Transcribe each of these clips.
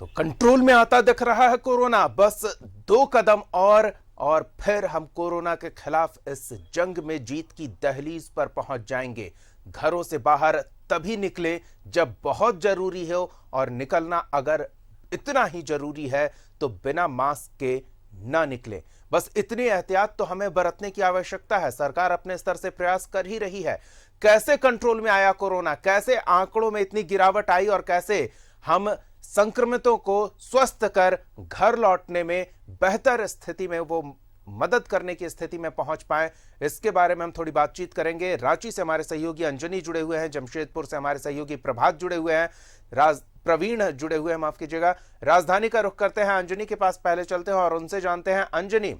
तो कंट्रोल में आता दिख रहा है कोरोना। बस 2 कदम और फिर हम कोरोना के खिलाफ इस जंग में जीत की दहलीज पर पहुंच जाएंगे। घरों से बाहर तभी निकले जब बहुत जरूरी हो, और निकलना अगर इतना ही जरूरी है तो बिना मास्क के ना निकले। बस इतनी एहतियात तो हमें बरतने की आवश्यकता है। सरकार अपने स्तर से प्रयास कर ही रही है। कैसे कंट्रोल में आया कोरोना, कैसे आंकड़ों में इतनी गिरावट आई और कैसे हम संक्रमितों को स्वस्थ कर घर लौटने में बेहतर स्थिति में, वो मदद करने की स्थिति में पहुंच पाए, इसके बारे में हम थोड़ी बातचीत करेंगे। रांची से हमारे सहयोगी अंजनी जुड़े हुए हैं, जमशेदपुर से हमारे सहयोगी प्रभात जुड़े हुए हैं, प्रवीण जुड़े हुए हैं, माफ कीजिएगा। राजधानी का रुख करते हैं, अंजनी के पास पहले चलते हैं और उनसे जानते हैं। अंजनी,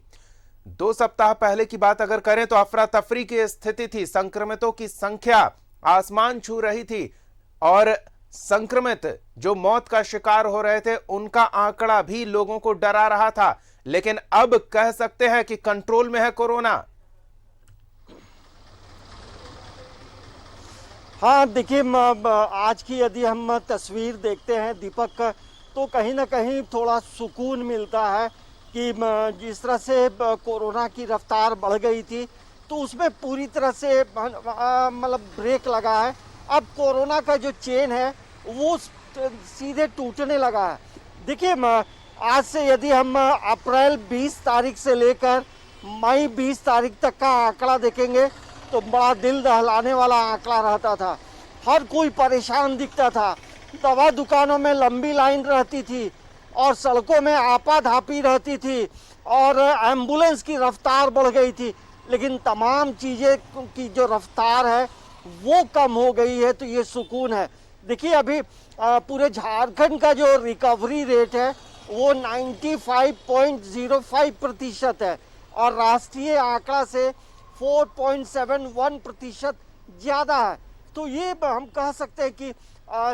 2 सप्ताह पहले की बात अगर करें तो अफरा तफरी की स्थिति थी, संक्रमितों की संख्या आसमान छू रही थी और संक्रमित जो मौत का शिकार हो रहे थे उनका आंकड़ा भी लोगों को डरा रहा था। लेकिन अब कह सकते हैं कि कंट्रोल में है कोरोना। हाँ, देखिए, आज की यदि हम तस्वीर देखते हैं दीपक, तो कहीं ना कहीं थोड़ा सुकून मिलता है कि जिस तरह से कोरोना की रफ्तार बढ़ गई थी तो उसमें पूरी तरह से मतलब ब्रेक लगा है। अब कोरोना का जो चेन है वो सीधे टूटने लगा है। देखिए, आज से यदि हम अप्रैल 20 तारीख से लेकर मई 20 तारीख तक का आंकड़ा देखेंगे तो बड़ा दिल दहलाने वाला आंकड़ा रहता था। हर कोई परेशान दिखता था, दवा दुकानों में लंबी लाइन रहती थी और सड़कों में आपाधापी रहती थी और एम्बुलेंस की रफ्तार बढ़ गई थी। लेकिन तमाम चीज़ें की जो रफ्तार है वो कम हो गई है, तो ये सुकून है। देखिए, अभी पूरे झारखंड का जो रिकवरी रेट है वो 95.05% है और राष्ट्रीय आंकड़ा से 4.71% ज़्यादा है। तो ये हम कह सकते हैं कि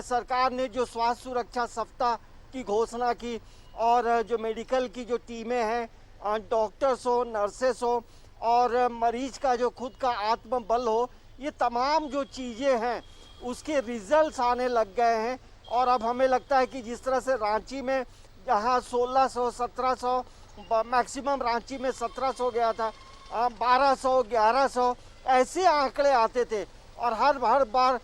सरकार ने जो स्वास्थ्य सुरक्षा सप्ताह की घोषणा की और जो मेडिकल की जो टीमें हैं, डॉक्टर्स हो, नर्सेस हो और मरीज का जो खुद का आत्मबल हो, ये तमाम जो चीज़ें हैं उसके रिजल्ट्स आने लग गए हैं। और अब हमें लगता है कि जिस तरह से रांची में जहाँ 1600, 1700, मैक्सिमम रांची में 1700 गया था, 1200, 1100 ऐसे आंकड़े आते थे और हर बार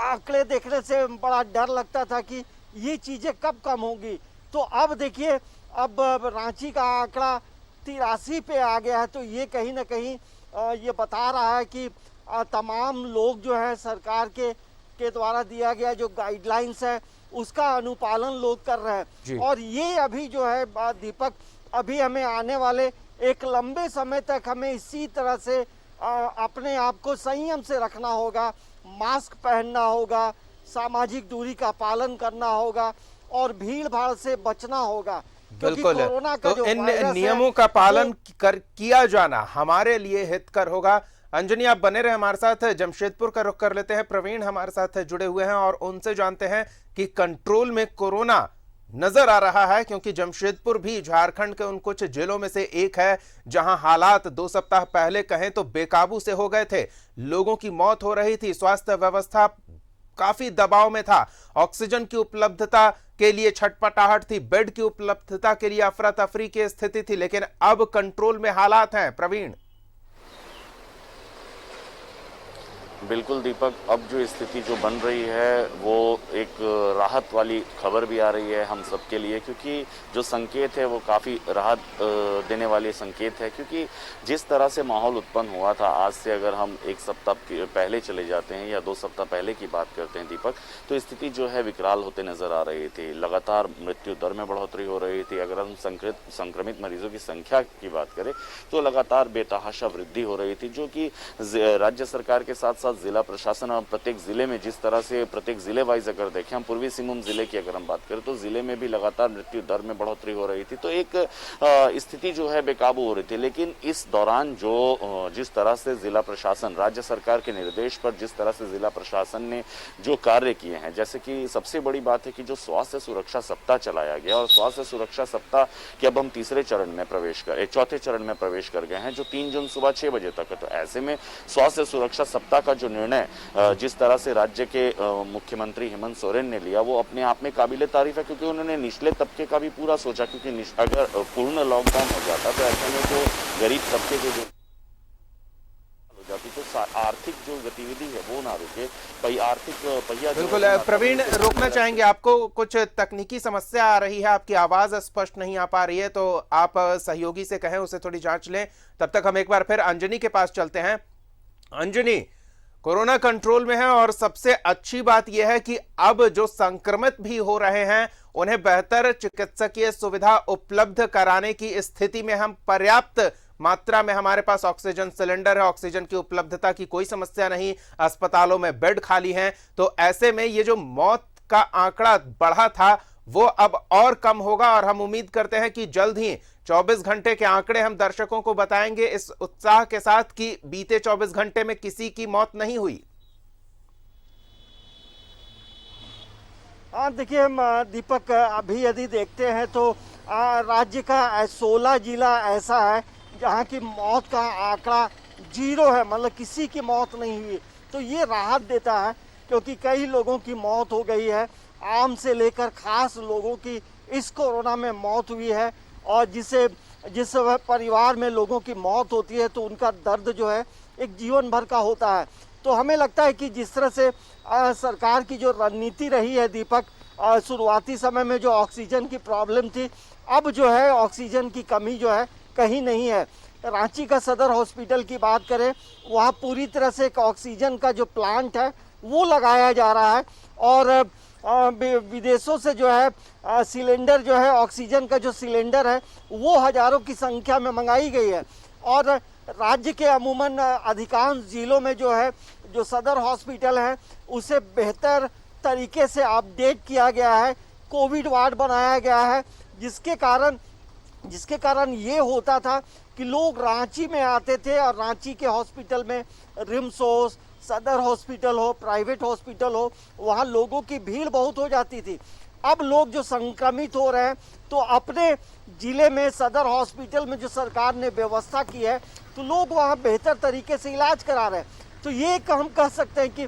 आंकड़े देखने से बड़ा डर लगता था कि ये चीज़ें कब कम होंगी। तो अब देखिए, अब रांची का आंकड़ा 83 पे आ गया है। तो ये कहीं ना कहीं ये बता रहा है कि तमाम लोग जो है सरकार के द्वारा दिया गया जो गाइडलाइंस है उसका अनुपालन लोग कर रहे हैं। और ये अभी जो है दीपक, अभी हमें आने वाले एक लंबे समय तक हमें इसी तरह से अपने आप को संयम से रखना होगा, मास्क पहनना होगा, सामाजिक दूरी का पालन करना होगा और भीड़ भाड़ से बचना होगा। बिल्कुल, कोरोना का तो इन नियमों का पालन किया जाना हमारे लिए हितकर होगा। अंजनी, आप बने रहे हमारे साथ। जमशेदपुर का रुख कर लेते हैं, प्रवीण हमारे साथ जुड़े हुए हैं और उनसे जानते हैं कि कंट्रोल में कोरोना नजर आ रहा है, क्योंकि जमशेदपुर भी झारखंड के उन कुछ जिलों में से एक है जहां हालात 2 सप्ताह पहले कहें तो बेकाबू से हो गए थे। लोगों की मौत हो रही थी, स्वास्थ्य व्यवस्था काफी दबाव में था, ऑक्सीजन की उपलब्धता के लिए छटपटाहट थी, बेड की उपलब्धता के लिए अफरा तफरी की स्थिति थी। लेकिन अब कंट्रोल में हालात हैं। प्रवीण। बिल्कुल दीपक, अब जो स्थिति जो बन रही है वो एक राहत वाली खबर भी आ रही है हम सबके लिए, क्योंकि जो संकेत है वो काफ़ी राहत देने वाले संकेत है। क्योंकि जिस तरह से माहौल उत्पन्न हुआ था, आज से अगर हम 1 सप्ताह पहले चले जाते हैं या 2 सप्ताह पहले की बात करते हैं दीपक, तो स्थिति जो है विकराल होते नज़र आ रही थी। लगातार मृत्यु दर में बढ़ोतरी हो रही थी। अगर हम संक्रमित मरीजों की संख्या की बात करें तो लगातार बेतहाशा वृद्धि हो रही थी, जो कि राज्य सरकार के साथ जिला प्रशासन और प्रत्येक जिले में जिस तरह से प्रत्येक जिले वाइज अगर देखें, हम पूर्वी सिंहभूम जिले की अगर हम बात करें तो जिले में भी लगातार मृत्यु दर में बढ़ोतरी हो रही थी। तो एक स्थिति जो है बेकाबू हो रही थी। लेकिन इस दौरान जो जिस तरह से जिला प्रशासन, राज्य सरकार के निर्देश पर जिस तरह से जिला प्रशासन ने जो कार्य किए हैं, जैसे कि सबसे बड़ी बात है कि जो स्वास्थ्य सुरक्षा सप्ताह चलाया गया और स्वास्थ्य सुरक्षा सप्ताह के अब हम चौथे चरण में प्रवेश कर गए हैं, जो 3 जून सुबह 6 बजे तक है। तो ऐसे में स्वास्थ्य सुरक्षा सप्ताह का जो निर्णय जिस तरह से राज्य के मुख्यमंत्री हेमंत सोरेन ने लिया वो अपने आप में काबिले तारीफ है, क्योंकि उन्होंने निचले तबके का भी पूरा सोचा, क्योंकि अगर पूर्ण लॉकडाउन हो जाता तो ऐसे में जो गरीब तबके के जो हो जाती तो आर्थिक जो गतिविधि है वो ना रुके, भाई आर्थिक पहिया। बिल्कुल प्रवीण, रोकना चाहेंगे आपको, कुछ तकनीकी समस्या आ रही है, आपकी आवाज स्पष्ट नहीं आ पा रही है, तो आप सहयोगी से कहें उसे थोड़ी जांच लें। तब तक हम एक बार फिर अंजनी के पास चलते हैं। अंजनी, कोरोना कंट्रोल में है और सबसे अच्छी बात यह है कि अब जो संक्रमित भी हो रहे हैं उन्हें बेहतर चिकित्सकीय सुविधा उपलब्ध कराने की स्थिति में हम पर्याप्त मात्रा में हमारे पास ऑक्सीजन सिलेंडर है, ऑक्सीजन की उपलब्धता की कोई समस्या नहीं, अस्पतालों में बेड खाली हैं। तो ऐसे में ये जो मौत का आंकड़ा बढ़ा था वो अब और कम होगा और हम उम्मीद करते हैं कि जल्द ही 24 घंटे के आंकड़े हम दर्शकों को बताएंगे इस उत्साह के साथ कि बीते 24 घंटे में किसी की मौत नहीं हुई। देखिए दीपक, अभी यदि देखते हैं तो राज्य का 16 जिला ऐसा है जहां की मौत का आंकड़ा 0 है, मतलब किसी की मौत नहीं हुई। तो ये राहत देता है क्योंकि कई लोगों की मौत हो गई है, आम से लेकर खास लोगों की इस कोरोना में मौत हुई है। और जिस परिवार में लोगों की मौत होती है तो उनका दर्द जो है एक जीवन भर का होता है। तो हमें लगता है कि जिस तरह से सरकार की जो रणनीति रही है दीपक, शुरुआती समय में जो ऑक्सीजन की प्रॉब्लम थी, अब जो है ऑक्सीजन की कमी जो है कहीं नहीं है। रांची का सदर हॉस्पिटल की बात करें, वहाँ पूरी तरह से एक ऑक्सीजन का जो प्लांट है वो लगाया जा रहा है और विदेशों से जो है सिलेंडर जो है, ऑक्सीजन का जो सिलेंडर है वो हजारों की संख्या में मंगाई गई है। और राज्य के अमूमन अधिकांश जिलों में जो है जो सदर हॉस्पिटल है उसे बेहतर तरीके से अपडेट किया गया है, कोविड वार्ड बनाया गया है, जिसके कारण ये होता था कि लोग रांची में आते थे और रांची के हॉस्पिटल में रिम्स हो, सदर हॉस्पिटल हो, प्राइवेट हॉस्पिटल हो, वहाँ लोगों की भीड़ बहुत हो जाती थी। अब लोग जो संक्रमित हो रहे हैं तो अपने जिले में सदर हॉस्पिटल में जो सरकार ने व्यवस्था की है तो लोग वहाँ बेहतर तरीके से इलाज करा रहे हैं। तो ये हम कह सकते हैं कि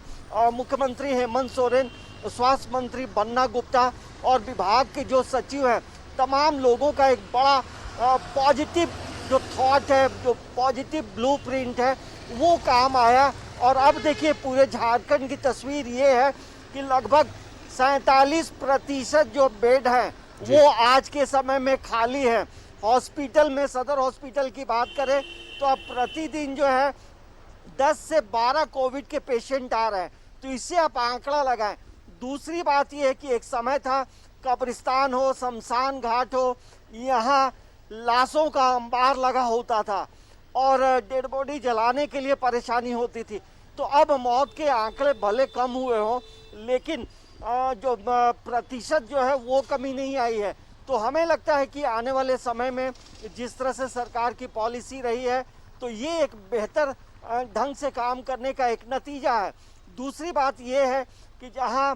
मुख्यमंत्री हेमंत सोरेन, स्वास्थ्य मंत्री बन्ना गुप्ता और विभाग के जो सचिव हैं, तमाम लोगों का एक बड़ा पॉजिटिव जो थॉट है, जो पॉजिटिव ब्लूप्रिंट है वो काम आया। और अब देखिए पूरे झारखंड की तस्वीर ये है कि लगभग 47% जो बेड हैं वो आज के समय में खाली है। हॉस्पिटल में, सदर हॉस्पिटल की बात करें तो अब प्रतिदिन जो है 10 से 12 कोविड के पेशेंट आ रहे हैं। तो इससे आप आंकड़ा लगाएं। दूसरी बात यह है कि एक समय था कब्रिस्तान हो, शमशान घाट हो, यहाँ लाशों का अंबार लगा होता था और डेड बॉडी जलाने के लिए परेशानी होती थी। तो अब मौत के आंकड़े भले कम हुए हों लेकिन जो प्रतिशत जो है वो कमी नहीं आई है। तो हमें लगता है कि आने वाले समय में जिस तरह से सरकार की पॉलिसी रही है तो ये एक बेहतर ढंग से काम करने का एक नतीजा है। दूसरी बात ये है कि जहाँ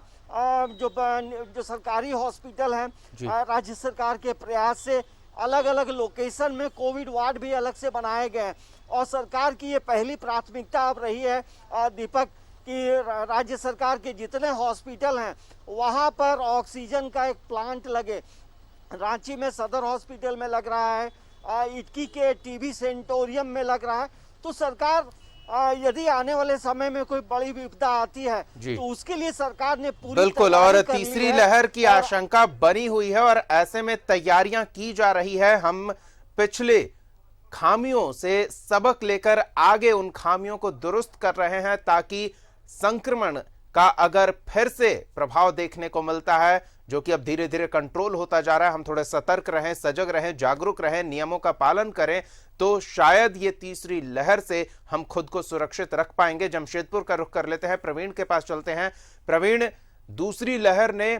जो सरकारी हॉस्पिटल हैं, राज्य सरकार के प्रयास से अलग अलग लोकेशन में कोविड वार्ड भी अलग से बनाए गए हैं और सरकार की ये पहली प्राथमिकता अब रही है दीपक कि राज्य सरकार के जितने हॉस्पिटल हैं वहाँ पर ऑक्सीजन का एक प्लांट लगे। रांची में सदर हॉस्पिटल में लग रहा है, इटकी के टीबी सेंटोरियम में लग रहा है। तो सरकार यदि आने वाले समय में कोई बड़ी विपदा आती है तो उसके लिए सरकार ने पूरी बिल्कुल, और तीसरी लहर की आशंका बनी हुई है और ऐसे में तैयारियां की जा रही है। हम पिछले खामियों से सबक लेकर आगे उन खामियों को दुरुस्त कर रहे हैं ताकि संक्रमण का अगर फिर से प्रभाव देखने को मिलता है, जो कि अब धीरे धीरे कंट्रोल होता जा रहा है, हम थोड़े सतर्क रहें, सजग रहें, जागरूक रहें, नियमों का पालन करें तो शायद ये तीसरी लहर से हम खुद को सुरक्षित रख पाएंगे। जमशेदपुर का रुख कर लेते हैं, प्रवीण के पास चलते हैं। प्रवीण, दूसरी लहर ने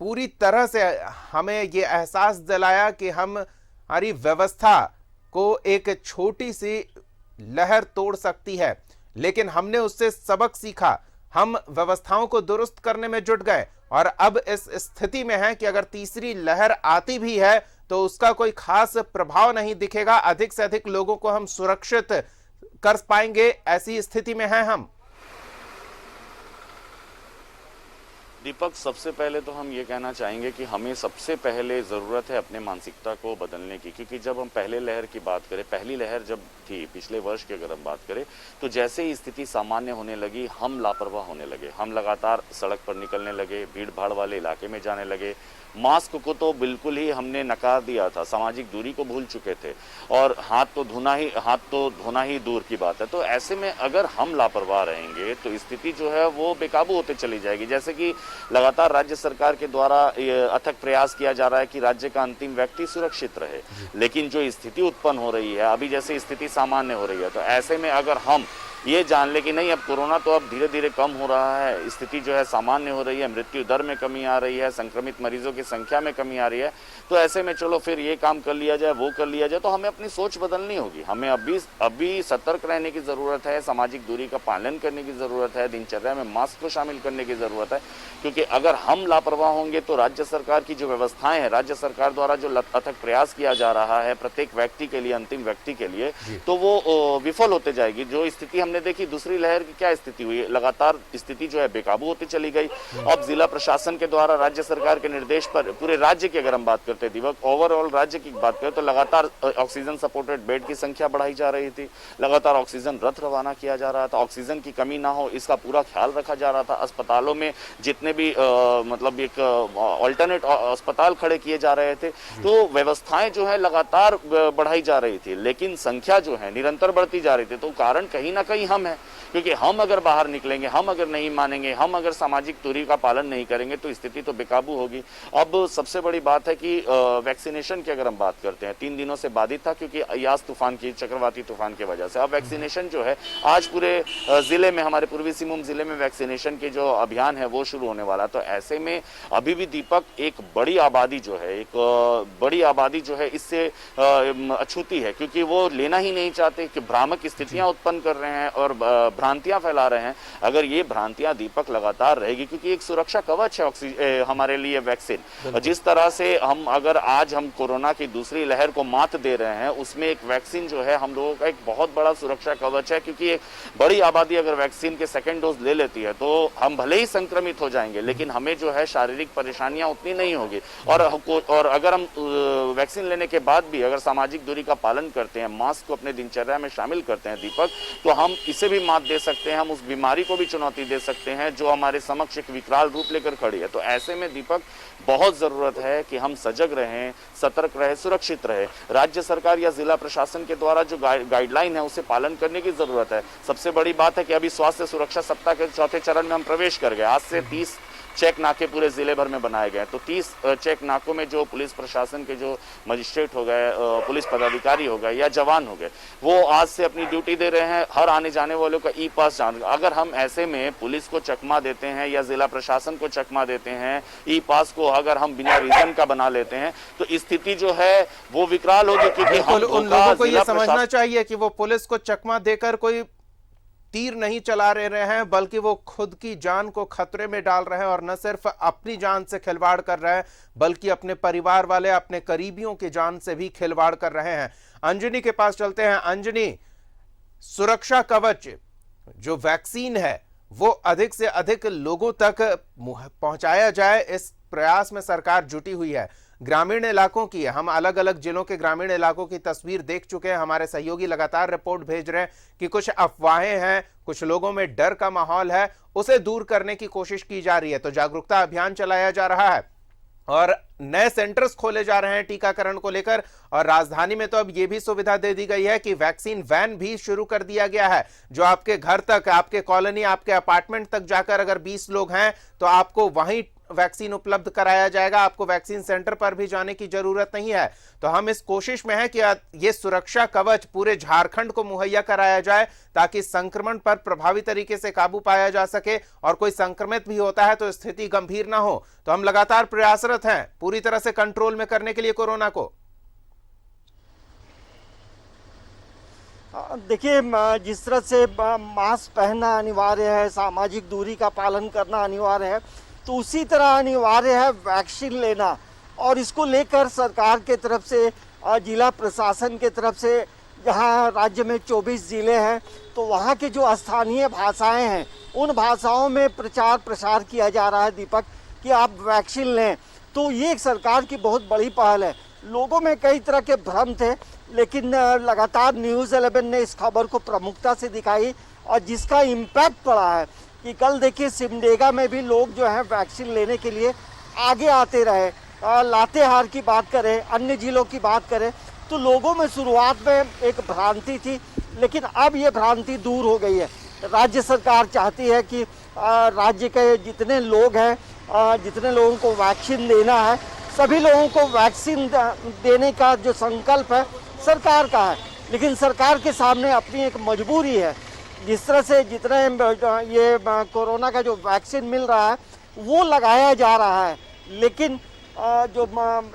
पूरी तरह से हमें ये एहसास दिलाया कि हमारी व्यवस्था को एक छोटी सी लहर तोड़ सकती है, लेकिन हमने उससे सबक सीखा, हम व्यवस्थाओं को दुरुस्त करने में जुट गए और अब इस स्थिति में है कि अगर तीसरी लहर आती भी है तो उसका कोई खास प्रभाव नहीं दिखेगा, अधिक से अधिक लोगों को हम सुरक्षित कर पाएंगे, ऐसी स्थिति में हैं हम। दीपक, सबसे पहले तो हम ये कहना चाहेंगे कि हमें सबसे पहले ज़रूरत है अपने मानसिकता को बदलने की, क्योंकि जब हम पहले लहर की बात करें, पहली लहर जब थी पिछले वर्ष की अगर हम बात करें, तो जैसे ही स्थिति सामान्य होने लगी हम लापरवाह होने लगे। हम लगातार सड़क पर निकलने लगे, भीड़ भाड़ वाले इलाके में जाने लगे, मास्क को तो बिल्कुल ही हमने नकार दिया था, सामाजिक दूरी को भूल चुके थे, और हाथ तो धोना ही दूर की बात है। तो ऐसे में अगर हम लापरवाह रहेंगे तो स्थिति जो है वो बेकाबू होते चली जाएगी। जैसे कि लगातार राज्य सरकार के द्वारा अथक प्रयास किया जा रहा है कि राज्य का अंतिम व्यक्ति सुरक्षित रहे, लेकिन जो स्थिति उत्पन्न हो रही है अभी, जैसे स्थिति सामान्य हो रही है, तो ऐसे में अगर हम ये जान ले कि नहीं, अब कोरोना तो अब धीरे धीरे कम हो रहा है, स्थिति जो है सामान्य हो रही है, मृत्यु दर में कमी आ रही है, संक्रमित मरीजों की संख्या में कमी आ रही है, तो ऐसे में चलो फिर ये काम कर लिया जाए, वो कर लिया जाए, तो हमें अपनी सोच बदलनी होगी। हमें अभी सतर्क रहने की ज़रूरत है, सामाजिक दूरी का पालन करने की ज़रूरत है, दिनचर्या में मास्क को शामिल करने की ज़रूरत है, क्योंकि अगर हम लापरवाह होंगे तो राज्य सरकार की जो व्यवस्थाएं हैं, राज्य सरकार द्वारा जो अथक प्रयास किया जा रहा है प्रत्येक व्यक्ति के लिए, अंतिम व्यक्ति के लिए, तो वो विफल होते जाएगी। जो स्थिति हमने देखी दूसरी लहर की, क्या स्थिति हुई, लगातार स्थिति जो है बेकाबू होती चली गई। अब जिला प्रशासन के द्वारा राज्य सरकार के निर्देश पर पूरे राज्य की अगर हम बात करते हैं दीपक, ओवरऑल राज्य की बात करें तो लगातार ऑक्सीजन सपोर्टेड बेड की संख्या बढ़ाई जा रही थी, लगातार ऑक्सीजन रथ रवाना किया जा रहा था, ऑक्सीजन की कमी ना हो इसका पूरा ख्याल रखा जा रहा था। अस्पतालों में जितने भी मतलब एक ऑल्टरनेट अस्पताल खड़े किए जा रहे थे, तो व्यवस्थाएं जो है लगातार बढ़ाई जा रही थी, लेकिन संख्या जो है निरंतर बढ़ती जा रही थी। तो कारण कहीं ना कहीं हम है, क्योंकि हम अगर बाहर निकलेंगे, हम अगर नहीं मानेंगे, हम अगर सामाजिक दूरी का पालन नहीं करेंगे तो स्थिति तो बेकाबू होगी। अब सबसे बड़ी बात है कि वैक्सीनेशन की अगर हम बात करते हैं, 3 दिनों से बाधित था क्योंकि यास तूफान की, चक्रवाती तूफान की वजह से। अब वैक्सीनेशन जो है आज पूरे जिले में, हमारे पूर्वी सिंहभूम जिले में वैक्सीनेशन के जो अभियान है वो शुरू होने वाला। तो ऐसे में अभी भी दीपक एक बड़ी आबादी जो है इससे अछूती है, क्योंकि वो लेना ही नहीं चाहते, कि भ्रामक स्थितियां उत्पन्न कर रहे हैं और भ्रांतियां फैला रहे हैं। अगर ये भ्रांतियां दीपक लगातार रहेगी, क्योंकि एक सुरक्षा कवच है हमारे लिए वैक्सीन, जिस तरह से अगर आज हम कोरोना की दूसरी लहर को मात दे रहे हैं, उसमें एक वैक्सीन जो है हम लोगों का एक बहुत बड़ा सुरक्षा कवच है, क्योंकि एक बड़ी आबादी अगर वैक्सीन के सेकेंड डोज ले लेती है तो हम भले ही संक्रमित हो जाएंगे, लेकिन हमें जो है शारीरिक परेशानियां उतनी नहीं होगी। और अगर हम वैक्सीन लेने के बाद भी अगर सामाजिक दूरी का पालन करते हैं, मास्क को अपने दिनचर्या में शामिल करते हैं दीपक, तो हम इसे भी मात दे सकते हैं, हम उस बीमारी को भी चुनौती दे सकते हैं जो हमारे समक्ष एक विकराल रूप लेकर खड़ी है। तो ऐसे में दीपक बहुत जरूरत है कि हम सजग रहें, सतर्क रहें, सुरक्षित रहें। राज्य सरकार या जिला प्रशासन के द्वारा जो गाइडलाइन है उसे पालन करने की जरूरत है। सबसे बड़ी बात है कि अभी स्वास्थ्य सुरक्षा सप्ताह के चौथे चरण में हम प्रवेश कर गए। आज से 30 चेक नाके पूरे जिले भर में बनाए गए। तो 30 चेक नाकों में जो पुलिस प्रशासन के जो मजिस्ट्रेट हो गए, पुलिस पदाधिकारी हो गए या जवान हो गए, वो आज से अपनी ड्यूटी दे रहे हैं। हर आने जाने वालों का ई पास जान, अगर हम ऐसे में पुलिस को चकमा देते हैं या जिला प्रशासन को चकमा देते हैं, ई पास को अगर हम बिना रीजन का बना लेते हैं, तो स्थिति जो है वो विकराल होगी। क्योंकि उन लोगों को ये समझना चाहिए कि वो पुलिस को चकमा देकर कोई तीर नहीं चला रहे हैं, बल्कि वो खुद की जान को खतरे में डाल रहे हैं, और न सिर्फ अपनी जान से खिलवाड़ कर रहे हैं बल्कि अपने परिवार वाले, अपने करीबियों की जान से भी खिलवाड़ कर रहे हैं। अंजनी के पास चलते हैं। अंजनी, सुरक्षा कवच जो वैक्सीन है वो अधिक से अधिक लोगों तक पहुंचाया जाए, इस प्रयास में सरकार जुटी हुई है। ग्रामीण इलाकों की, हम अलग अलग जिलों के ग्रामीण इलाकों की तस्वीर देख चुके हैं, हमारे सहयोगी लगातार रिपोर्ट भेज रहे हैं कि कुछ अफवाहें हैं, कुछ लोगों में डर का माहौल है, उसे दूर करने की कोशिश की जा रही है। तो जागरूकता अभियान चलाया जा रहा है और नए सेंटर्स खोले जा रहे हैं टीकाकरण को लेकर, और राजधानी में तो अब यह भी सुविधा दे दी गई है कि वैक्सीन वैन भी शुरू कर दिया गया है, जो आपके घर तक, आपके कॉलोनी, आपके अपार्टमेंट तक जाकर अगर 20 लोग हैं तो आपको वहीं वैक्सीन उपलब्ध कराया जाएगा, आपको वैक्सीन सेंटर पर भी जाने की जरूरत नहीं है। तो हम इस कोशिश में हैं कि ये सुरक्षा कवच पूरे झारखंड को मुहैया कराया जाए, ताकि संक्रमण पर प्रभावी तरीके से काबू पाया जा सके, और कोई संक्रमित भी होता है तो स्थिति गंभीर ना हो। तो हम लगातार प्रयासरत हैं पूरी तरह से कंट्रोल में करने के लिए कोरोना को। देखिए, जिस तरह से मास्क पहनना अनिवार्य है, सामाजिक दूरी का पालन करना अनिवार्य है, तो उसी तरह अनिवार्य है वैक्सीन लेना। और इसको लेकर सरकार के तरफ से, जिला प्रशासन के तरफ से जहाँ राज्य में 24 जिले हैं, तो वहाँ के जो स्थानीय भाषाएं हैं उन भाषाओं में प्रचार प्रसार किया जा रहा है दीपक, कि आप वैक्सीन लें। तो ये एक सरकार की बहुत बड़ी पहल है। लोगों में कई तरह के भ्रम थे, लेकिन लगातार न्यूज़ 11 ने इस खबर को प्रमुखता से दिखाई और जिसका इम्पैक्ट पड़ा है कि कल देखिए सिमडेगा में भी लोग जो है वैक्सीन लेने के लिए आगे आते रहे। लातेहार की बात करें, अन्य जिलों की बात करें, तो लोगों में शुरुआत में एक भ्रांति थी, लेकिन अब ये भ्रांति दूर हो गई है। राज्य सरकार चाहती है कि राज्य के जितने लोग हैं, जितने लोगों को वैक्सीन देना है, सभी लोगों को वैक्सीन देने का जो संकल्प है सरकार का है। लेकिन सरकार के सामने अपनी एक मजबूरी है। जिस तरह से जितने ये कोरोना का जो वैक्सीन मिल रहा है वो लगाया जा रहा है, लेकिन जो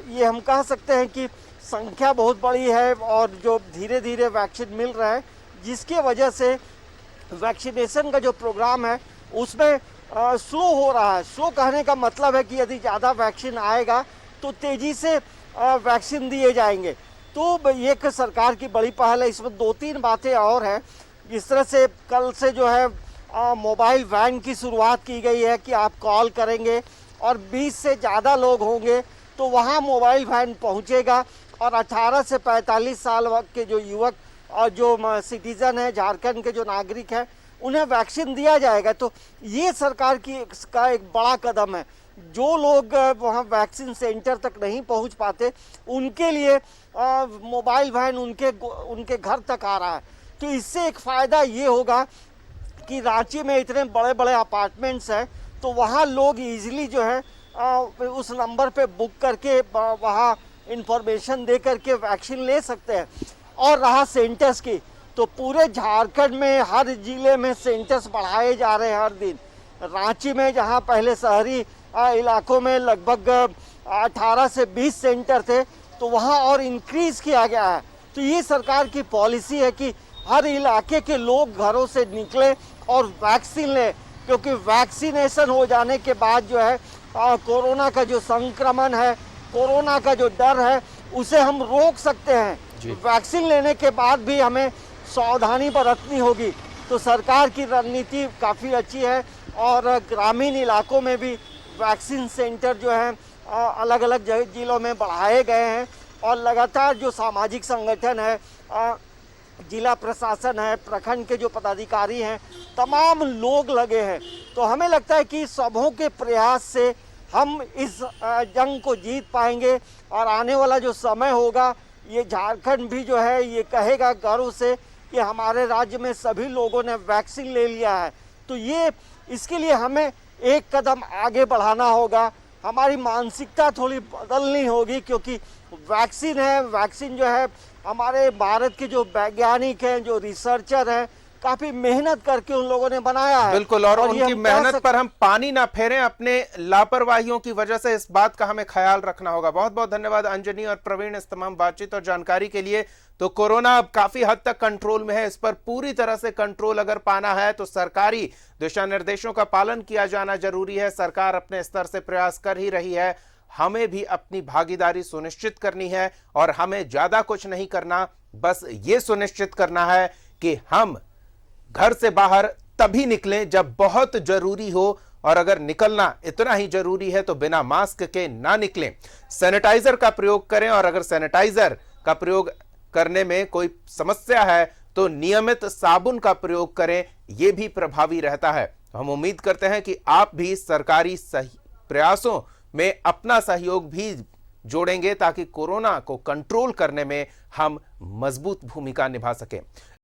ये हम कह सकते हैं कि संख्या बहुत बड़ी है और जो धीरे धीरे वैक्सीन मिल रहा है, जिसकी वजह से वैक्सीनेशन का जो प्रोग्राम है उसमें स्लो हो रहा है। स्लो कहने का मतलब है कि यदि ज़्यादा वैक्सीन आएगा तो तेज़ी से वैक्सीन दिए जाएंगे। तो ये एक सरकार की बड़ी पहल है। इसमें 2-3 बातें और हैं। जिस तरह से कल से जो है मोबाइल वैन की शुरुआत की गई है कि आप कॉल करेंगे और 20 से ज़्यादा लोग होंगे तो वहाँ मोबाइल वैन पहुँचेगा और 18 से 45 साल के जो युवक और जो सिटीज़न है, झारखंड के जो नागरिक हैं, उन्हें वैक्सीन दिया जाएगा। तो ये सरकार का एक बड़ा कदम है। जो लोग वहाँ वैक्सीन सेंटर तक नहीं पहुँच पाते उनके लिए मोबाइल वैन उनके घर तक आ रहा है। तो इससे एक फ़ायदा ये होगा कि रांची में इतने बड़े बड़े अपार्टमेंट्स हैं, तो वहाँ लोग इजीली जो है उस नंबर पे बुक करके वहाँ इंफॉर्मेशन दे करके वैक्सीन ले सकते हैं। और रहा सेंटर्स की, तो पूरे झारखंड में हर जिले में सेंटर्स बढ़ाए जा रहे हैं हर दिन। रांची में जहाँ पहले शहरी इलाकों में लगभग 18 से 20 सेंटर थे, तो वहाँ और इंक्रीज़ किया गया है। तो ये सरकार की पॉलिसी है कि हर इलाके के लोग घरों से निकलें और वैक्सीन लें, क्योंकि वैक्सीनेशन हो जाने के बाद जो है कोरोना का जो संक्रमण है, कोरोना का जो डर है, उसे हम रोक सकते हैं। वैक्सीन लेने के बाद भी हमें सावधानी बरतनी होगी। तो सरकार की रणनीति काफ़ी अच्छी है और ग्रामीण इलाकों में भी वैक्सीन सेंटर जो हैं अलग अलग जिलों में बढ़ाए गए हैं और लगातार जो सामाजिक संगठन है, जिला प्रशासन है, प्रखंड के जो पदाधिकारी हैं, तमाम लोग लगे हैं। तो हमें लगता है कि सबों के प्रयास से हम इस जंग को जीत पाएंगे और आने वाला जो समय होगा, ये झारखंड भी जो है ये कहेगा गर्व से कि हमारे राज्य में सभी लोगों ने वैक्सीन ले लिया है। तो ये इसके लिए हमें एक कदम आगे बढ़ाना होगा। हमारी मानसिकता थोड़ी बदलनी होगी, क्योंकि वैक्सीन है, वैक्सीन जो है हमारे भारत के जो वैज्ञानिक हैं, जो रिसर्चर हैं, काफी मेहनत करके उन लोगों ने बनाया है। बिल्कुल, और उनकी मेहनत पर हम पानी ना फेरें अपने लापरवाहियों की वजह से, इस बात का हमें ख्याल रखना होगा। बहुत बहुत धन्यवाद अंजनी और प्रवीण इस तमाम बातचीत और जानकारी के लिए। तो कोरोना अब काफी हद तक कंट्रोल में है। इस पर पूरी तरह से कंट्रोल अगर पाना है तो सरकारी दिशा निर्देशों का पालन किया जाना जरूरी है। सरकार अपने स्तर से प्रयास कर ही रही है, हमें भी अपनी भागीदारी सुनिश्चित करनी है और हमें ज्यादा कुछ नहीं करना, बस ये सुनिश्चित करना है कि हम घर से बाहर तभी निकलें जब बहुत जरूरी हो, और अगर निकलना इतना ही जरूरी है तो बिना मास्क के ना निकलें। सैनिटाइजर का प्रयोग करें और अगर सैनिटाइजर का प्रयोग करने में कोई समस्या है तो नियमित साबुन का प्रयोग करें, यह भी प्रभावी रहता है। हम उम्मीद करते हैं कि आप भी सरकारी प्रयासों में अपना सहयोग भी जोड़ेंगे ताकि कोरोना को कंट्रोल करने में हम मजबूत भूमिका निभा सकें।